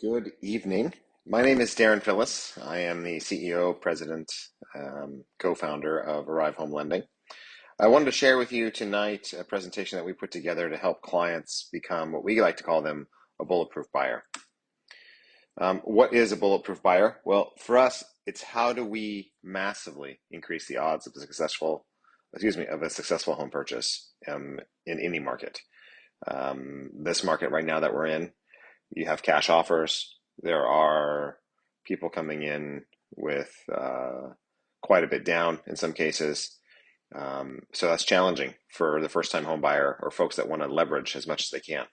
Good evening. My name is Darren Phillis. I am the CEO, president, co-founder of Arrive Home Lending. I wanted to share with you tonight a presentation that we put together to help clients become what we like to call them a bulletproof buyer. What is a bulletproof buyer? Well, for us, it's how do we massively increase the odds of a successful home purchase in any market. This market right now that we're in, you have cash offers. There are people coming in with quite a bit down in some cases. So that's challenging for the first-time home buyer or folks that want to leverage as much as they can.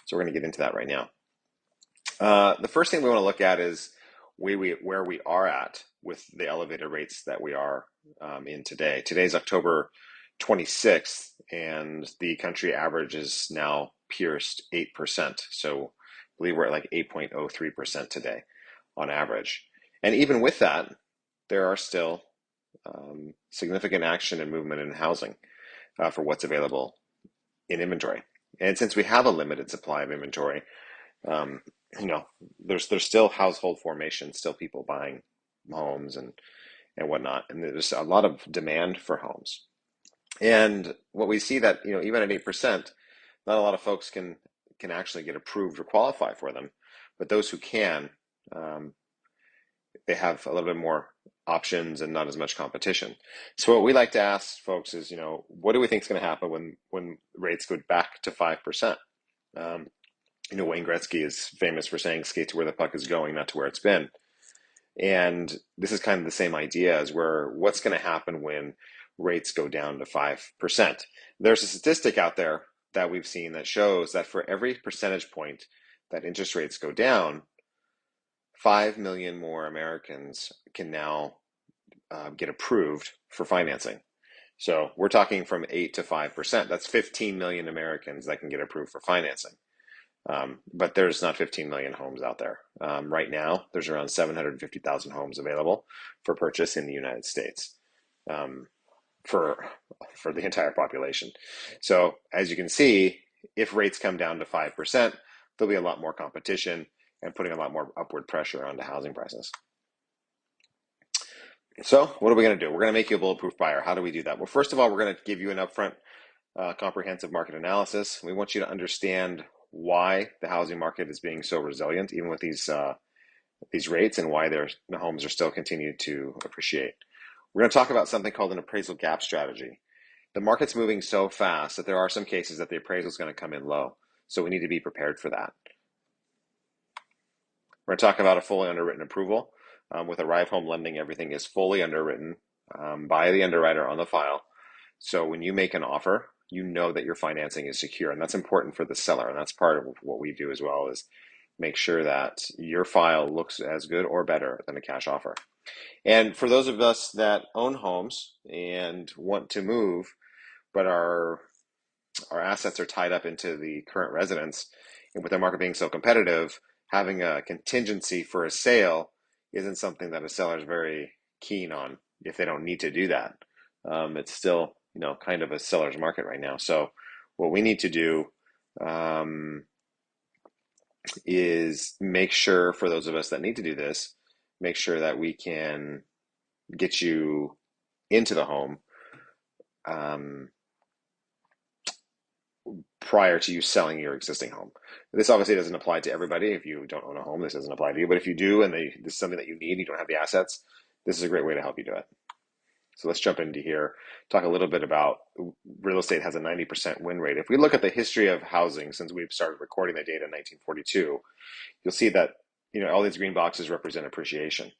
So we're going to get into that right now. The first thing we want to look at is where we are at with the elevated rates that we are in today. Today's October 26th, and the country average is now pierced 8%. So I believe we're at like 8.03% today on average. And even with that, there are still significant action and movement in housing for what's available in inventory. And since we have a limited supply of inventory, um, there's still household formation, still people buying homes and whatnot, and there's a lot of demand for homes. And what we see that even at 8%, not a lot of folks can actually get approved or qualify for them, but those who can, um, they have a little bit more options and not as much competition. So what we like to ask folks is, what do we think is going to happen when rates go back to 5%? Um, Wayne Gretzky is famous for saying, skate to where the puck is going, not to where it's been. And this is kind of the same idea as what's going to happen when rates go down to 5%. There's a statistic out there that we've seen that shows that for every percentage point that interest rates go down, 5 million more Americans can now get approved for financing. So we're talking from 8 to 5%. That's 15 million Americans that can get approved for financing. But there's not 15 million homes out there. Right now, there's around 750,000 homes available for purchase in the United States um, for the entire population. So as you can see, if rates come down to 5%, there'll be a lot more competition and putting a lot more upward pressure onto housing prices. So what are we going to do? We're going to make you a bulletproof buyer. How do we do that? Well, first of all, we're going to give you an upfront comprehensive market analysis. We want you to understand why the housing market is being so resilient, even with these rates, and why the homes are still continuing to appreciate. We're going to talk about something called an appraisal gap strategy. The market's moving so fast that there are some cases that the appraisal is going to come in low, so we need to be prepared for that. We're going to talk about a fully underwritten approval. With Arrive Home Lending, everything is fully underwritten by the underwriter on the file. So when you make an offer, you know that your financing is secure, and that's important for the seller. And that's part of what we do as well, is make sure that your file looks as good or better than a cash offer. And for those of us that own homes and want to move, but our assets are tied up into the current residence, and with the market being so competitive, having a contingency for a sale isn't something that a seller is very keen on if they don't need to do that. It's still, kind of a seller's market right now. So what we need to do is make sure, for those of us that need to do this, make sure that we can get you into the home prior to you selling your existing home. This obviously doesn't apply to everybody. If you don't own a home, this doesn't apply to you. But if you do, and this is something that you need, you don't have the assets, this is a great way to help you do it. So let's jump into here, talk a little bit about real estate has a 90% win rate. If we look at the history of housing since we've started recording the data in 1942, you'll see that all these green boxes represent appreciation.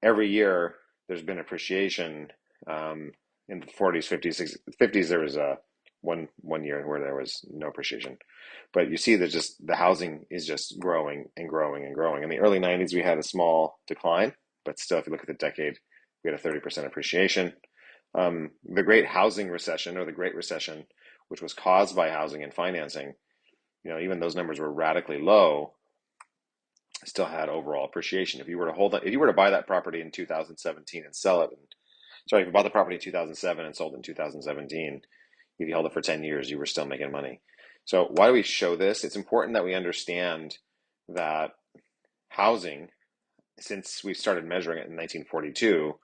Every year there's been appreciation. In the 40s, 50s, 50s, there was one year where there was no appreciation. But you see that just the housing is just growing and growing and growing. In the early 90s, we had a small decline, but still, if you look at the decade, we had a 30% appreciation. The Great Housing Recession, or the Great Recession, which was caused by housing and financing, even those numbers were radically low, still had overall appreciation. If you were to buy that property in 2017 and sell it, if you bought the property in 2007 and sold in 2017, if you held it for 10 years, you were still making money. So why do we show this? It's important that we understand that housing, since we started measuring it in 1942,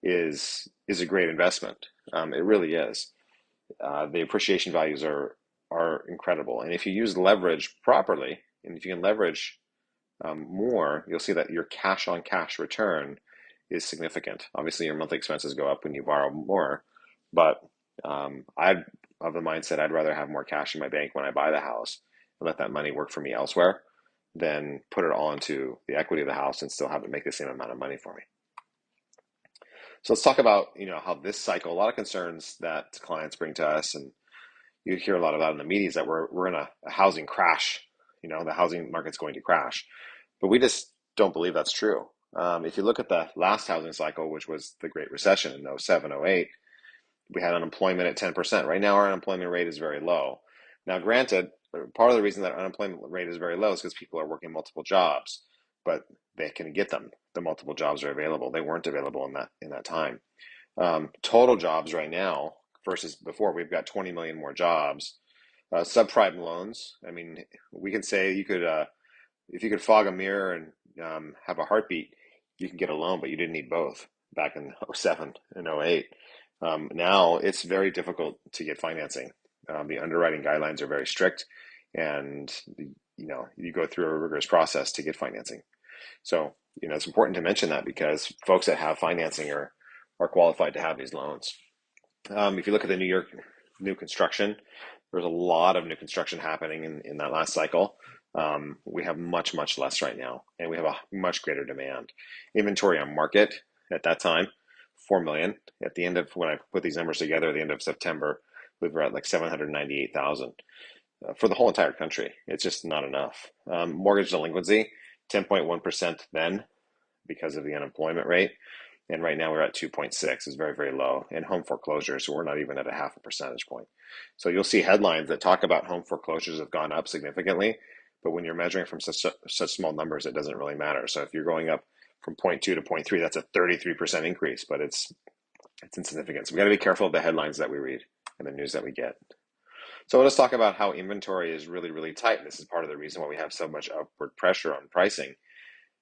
is a great investment. It really is. The appreciation values are incredible, and if you use leverage properly, and if you can leverage more, you'll see that your cash on cash return is significant. Obviously, your monthly expenses go up when you borrow more, but I'm of the mindset I'd rather have more cash in my bank when I buy the house and let that money work for me elsewhere than put it all into the equity of the house and still have it make the same amount of money for me. So let's talk about, how this cycle, a lot of concerns that clients bring to us, and you hear a lot about in the media, is that we're in a housing crash. The housing market's going to crash, but we just don't believe that's true. If you look at the last housing cycle, which was the Great Recession in '07, '08, we had unemployment at 10%. Right now, our unemployment rate is very low. Now, granted, part of the reason that our unemployment rate is very low is because people are working multiple jobs, but they can get them. The multiple jobs are available. They weren't available in that time. Total jobs right now versus before, we've got 20 million more jobs. Subprime loans. I mean, we can say if you could fog a mirror and have a heartbeat, you can get a loan, but you didn't need both back in '07 and '08. Now it's very difficult to get financing. The underwriting guidelines are very strict, and you go through a rigorous process to get financing. So it's important to mention that because folks that have financing are qualified to have these loans. If you look at the New York new construction, there's a lot of new construction happening in that last cycle. We have much, much less right now, and we have a much greater demand. Inventory on market at that time, 4 million. At the end of when I put these numbers together, at the end of September, we were at like 798,000 for the whole entire country. It's just not enough. Mortgage delinquency, 10.1% then because of the unemployment rate. And right now we're at 2.6, is very, very low. And home foreclosures, so we're not even at a half a percentage point. So you'll see headlines that talk about home foreclosures have gone up significantly, but when you're measuring from such small numbers, it doesn't really matter. So if you're going up from 0.2 to 0.3, that's a 33% increase, but it's insignificant. So we got to be careful of the headlines that we read and the news that we get. So let's talk about how inventory is really, really tight. This is part of the reason why we have so much upward pressure on pricing.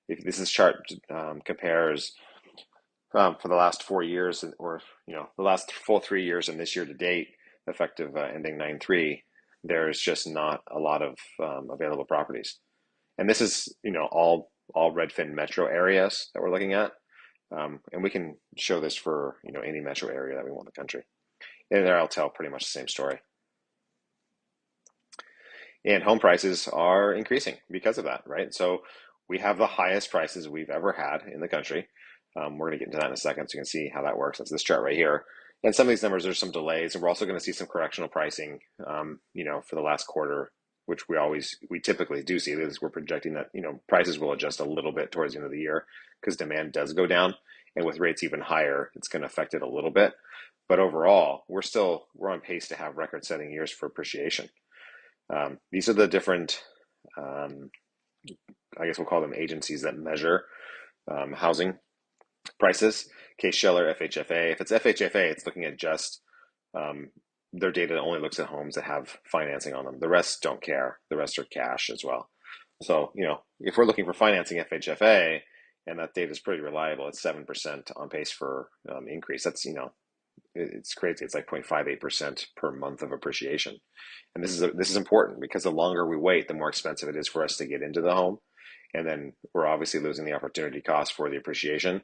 If this chart compares for the last 4 years, or the last full 3 years and this year to date, effective ending 9/3, there's just not a lot of available properties. And this is all Redfin metro areas that we're looking at, and we can show this for any metro area that we want in the country. And there I'll tell pretty much the same story. And home prices are increasing because of that, right? So we have the highest prices we've ever had in the country. We're going to get into that in a second so you can see how that works. That's this chart right here. And some of these numbers, there's some delays, and we're also going to see some correctional pricing, for the last quarter, which we typically do see. This, we're projecting that, prices will adjust a little bit towards the end of the year because demand does go down. And with rates even higher, it's going to affect it a little bit. But overall, we're on pace to have record-setting years for appreciation. These are the different, I guess we'll call them agencies that measure housing prices. Case-Shiller, FHFA. If it's FHFA, it's looking at just their data only looks at homes that have financing on them. The rest don't care. The rest are cash as well. So, if we're looking for financing FHFA, and that data is pretty reliable, it's 7% on pace for increase. That's, it's crazy. It's like 0.58% per month of appreciation. And this is important because the longer we wait, the more expensive it is for us to get into the home. And then we're obviously losing the opportunity cost for the appreciation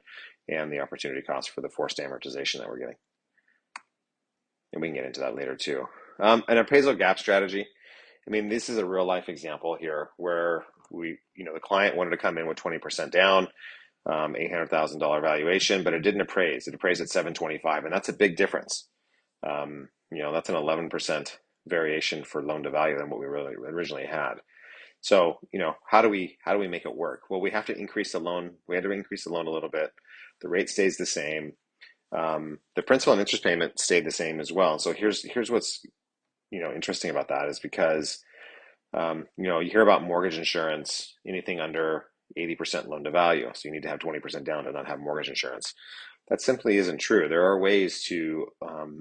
and the opportunity cost for the forced amortization that we're getting. And we can get into that later too. An appraisal gap strategy. I mean, this is a real life example here where the client wanted to come in with 20% down, $800,000 valuation, but it didn't appraise. It appraised at 725, and that's a big difference. That's an 11% variation for loan to value than what we really originally had. So, how do we make it work? Well, we have to increase the loan. We had to increase the loan a little bit. The rate stays the same. The principal and interest payment stayed the same as well. So here's what's interesting about that is because you hear about mortgage insurance, anything under 80% loan to value. So you need to have 20% down to not have mortgage insurance. That simply isn't true. There are ways to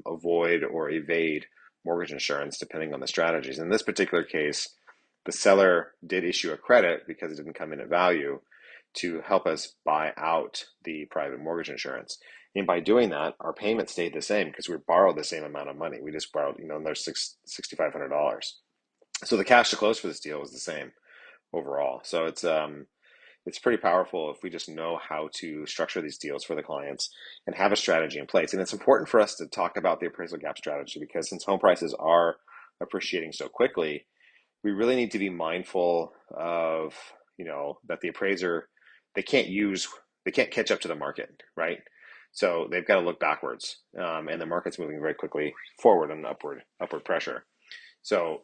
avoid or evade mortgage insurance depending on the strategies. In this particular case, the seller did issue a credit because it didn't come in at value to help us buy out the private mortgage insurance. And by doing that, our payment stayed the same because we borrowed the same amount of money. We just borrowed, another $6,500. So the cash to close for this deal was the same overall. So it's pretty powerful if we just know how to structure these deals for the clients and have a strategy in place. And it's important for us to talk about the appraisal gap strategy because since home prices are appreciating so quickly, we really need to be mindful of, that the appraiser, they can't use, they can't catch up to the market, right? So they've got to look backwards, and the market's moving very quickly forward on upward pressure. So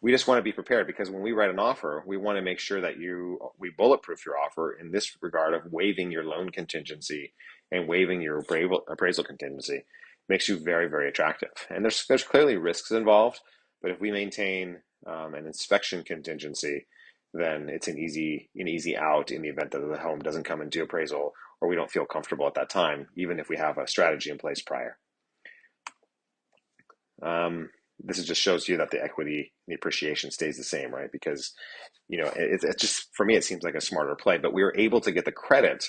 we just want to be prepared because when we write an offer, we want to make sure that we bulletproof your offer in this regard of waiving your loan contingency and waiving your appraisal contingency. Makes you very, very attractive. And there's clearly risks involved, but if we maintain an inspection contingency, then it's an easy out in the event that the home doesn't come into appraisal or we don't feel comfortable at that time, even if we have a strategy in place prior. This just shows you that the equity, the appreciation stays the same, right? Because, it's just, for me, it seems like a smarter play, but we were able to get the credit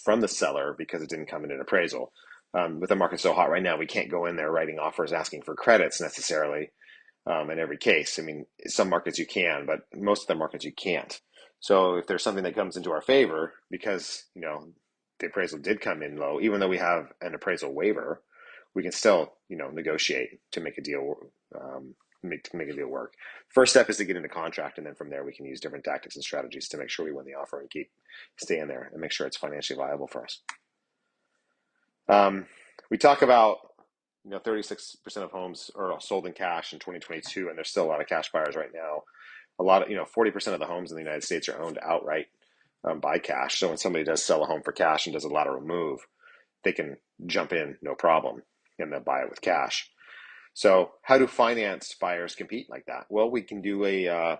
from the seller because it didn't come in an appraisal. With the market so hot right now, we can't go in there writing offers asking for credits necessarily in every case. I mean, some markets you can, but most of the markets you can't. So if there's something that comes into our favor because, the appraisal did come in low, even though we have an appraisal waiver, we can still, negotiate to make a deal, make a deal work. First step is to get into contract, and then from there we can use different tactics and strategies to make sure we win the offer and stay in there and make sure it's financially viable for us. We talk about 36% of homes are sold in cash in 2022, and there's still a lot of cash buyers right now. A lot of 40% of the homes in the United States are owned outright by cash. So when somebody does sell a home for cash and does a lateral move, they can jump in no problem and they'll buy it with cash. So how do finance buyers compete like that? Well, we can do a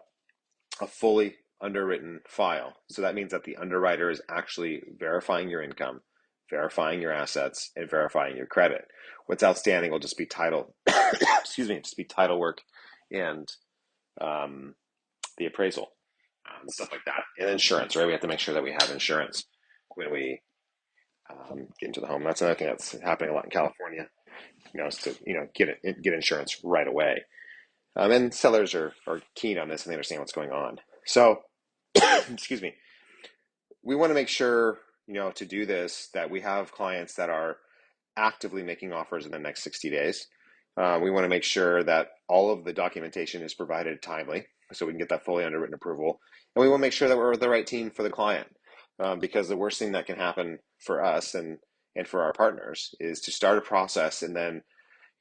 fully underwritten file. So that means that the underwriter is actually verifying your income, verifying your assets, and verifying your credit. What's outstanding will just be title, excuse me, just be title work and the appraisal, stuff like that, and insurance. Right, we have to make sure that we have insurance when we get into the home. That's another thing that's happening a lot in California. Is to get insurance right away. And sellers are keen on this and they understand what's going on. So, excuse me, we want to make sure, to do this, that we have clients that are actively making offers in the next 60 days. We want to make sure that all of the documentation is provided timely so we can get that fully underwritten approval. And we want to make sure that we're the right team for the client, because the worst thing that can happen for us and for our partners is to start a process and then,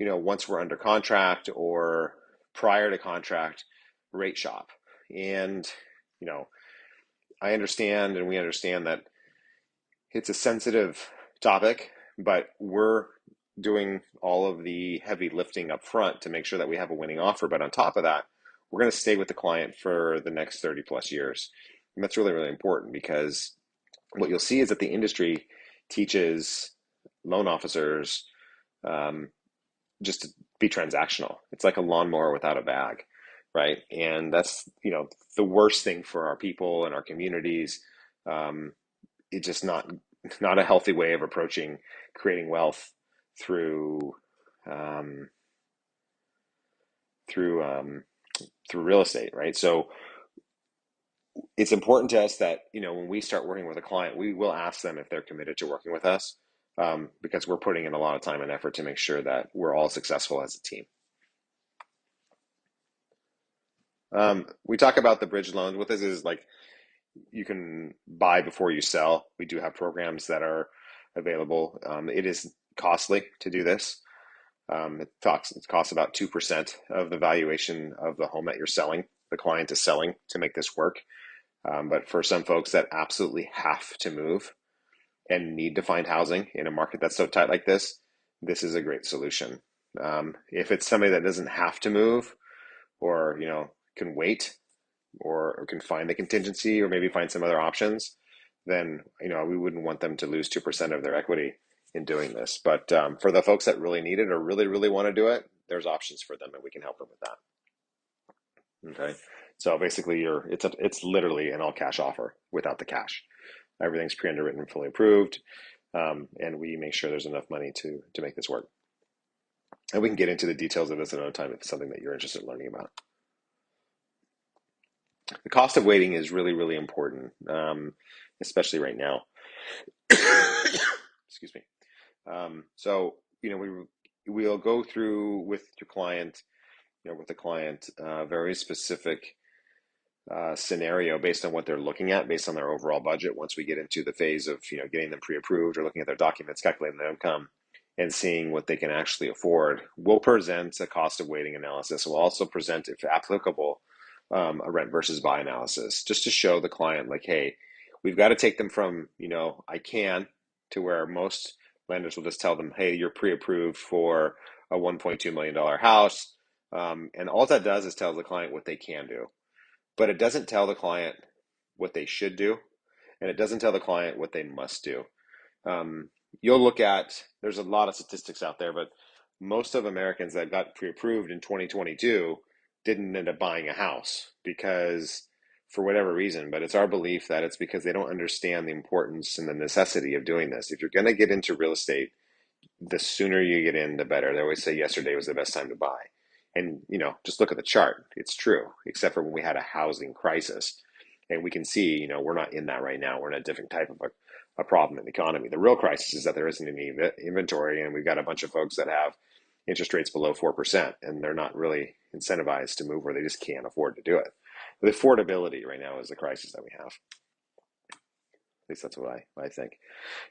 once we're under contract or prior to contract, rate shop. And, I understand and we understand that it's a sensitive topic, but we're doing all of the heavy lifting up front to make sure that we have a winning offer. But on top of that, we're going to stay with the client for the next 30 plus years. And that's really, really important because what you'll see is that the industry teaches loan officers just to be transactional. It's like a lawnmower without a bag, right? And that's, the worst thing for our people and our communities. It's just not a healthy way of approaching creating wealth through real estate, right? So it's important to us that, when we start working with a client, we will ask them if they're committed to working with us, because we're putting in a lot of time and effort to make sure that we're all successful as a team. We talk about the bridge loans. What this is like, you can buy before you sell. We do have programs that are available. It is costly to do this. It costs about 2% of the valuation of the home that you're selling, the client is selling, to make this work. But for some folks that absolutely have to move and need to find housing in a market that's so tight like this is a great solution. If it's somebody that doesn't have to move or, can wait or can find the contingency or maybe find some other options, then, we wouldn't want them to lose 2% of their equity in doing this. But for the folks that really need it or really, really want to do it, there's options for them and we can help them with that. Okay. So basically, it's literally an all cash offer without the cash. Everything's pre-underwritten and fully approved, and we make sure there's enough money to make this work. And we can get into the details of this another time if it's something that you're interested in learning about. The cost of waiting is really, really important, especially right now. Excuse me. So, we'll go through with your client, with the client, very specific scenario based on what they're looking at, based on their overall budget. Once we get into the phase of, getting them pre-approved or looking at their documents, calculating their income, and seeing what they can actually afford, we'll present a cost of waiting analysis. We'll also present, if applicable, a rent versus buy analysis, just to show the client, like, hey, we've got to take them from, I can, to where most lenders will just tell them, hey, you're pre-approved for a $1.2 million house. And all that does is tell the client what they can do. But it doesn't tell the client what they should do, and it doesn't tell the client what they must do. You'll look at, there's a lot of statistics out there, but most of Americans that got pre-approved in 2022 didn't end up buying a house because, for whatever reason, but it's our belief that it's because they don't understand the importance and the necessity of doing this. If you're going to get into real estate, the sooner you get in, the better. They always say yesterday was the best time to buy. And, just look at the chart. It's true, except for when we had a housing crisis. And we can see, we're not in that right now. We're in a different type of a problem in the economy. The real crisis is that there isn't any inventory, and we've got a bunch of folks that have interest rates below 4%, and they're not really incentivized to move, or they just can't afford to do it. The affordability right now is the crisis that we have. At least that's what I think.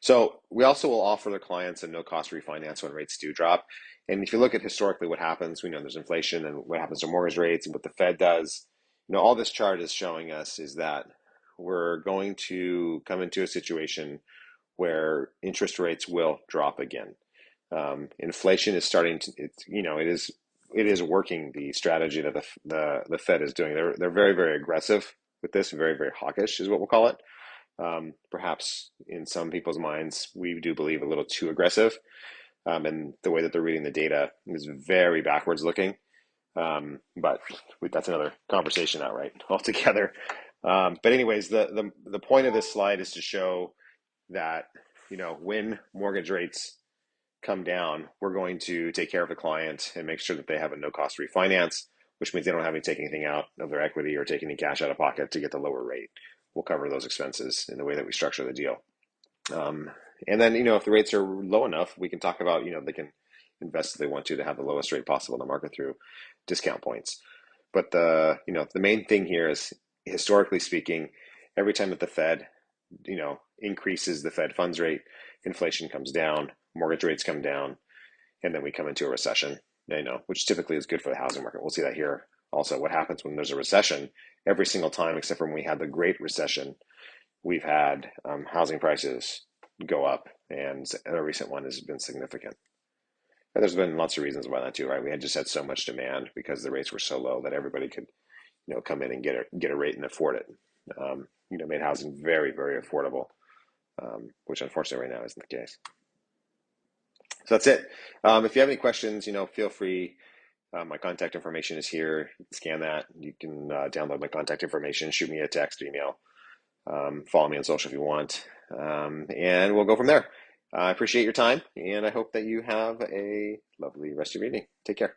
So we also will offer their clients a no-cost refinance when rates do drop. And if you look at historically what happens, we know there's inflation and what happens to mortgage rates and what the Fed does. All this chart is showing us is that we're going to come into a situation where interest rates will drop again. Inflation is starting to, it is working the strategy that the Fed is doing. They're very, very aggressive with this, very, very hawkish is what we'll call it. Perhaps in some people's minds, we do believe a little too aggressive. And the way that they're reading the data is very backwards looking. But that's another conversation outright altogether. But anyways, the point of this slide is to show that, when mortgage rates come down, we're going to take care of the client and make sure that they have a no-cost refinance, which means they don't have to take anything out of their equity or take any cash out of pocket to get the lower rate. We'll cover those expenses in the way that we structure the deal. And then, if the rates are low enough, we can talk about, they can invest if they want to have the lowest rate possible in the market through discount points. But the main thing here is, historically speaking, every time that the Fed, increases the Fed funds rate, inflation comes down, mortgage rates come down, and then we come into a recession, which typically is good for the housing market. We'll see that here. Also, what happens when there's a recession? Every single time, except for when we had the Great Recession, we've had housing prices go up, and a recent one has been significant. And there's been lots of reasons why that too, right? We had just had so much demand because the rates were so low that everybody could, come in and get a rate and afford it. Made housing very, very affordable, which unfortunately right now isn't the case. So that's it. If you have any questions, feel free. My contact information is here. Scan that. You can download my contact information, shoot me a text, email, follow me on social if you want, and we'll go from there. I appreciate your time, and I hope that you have a lovely rest of your evening. Take care.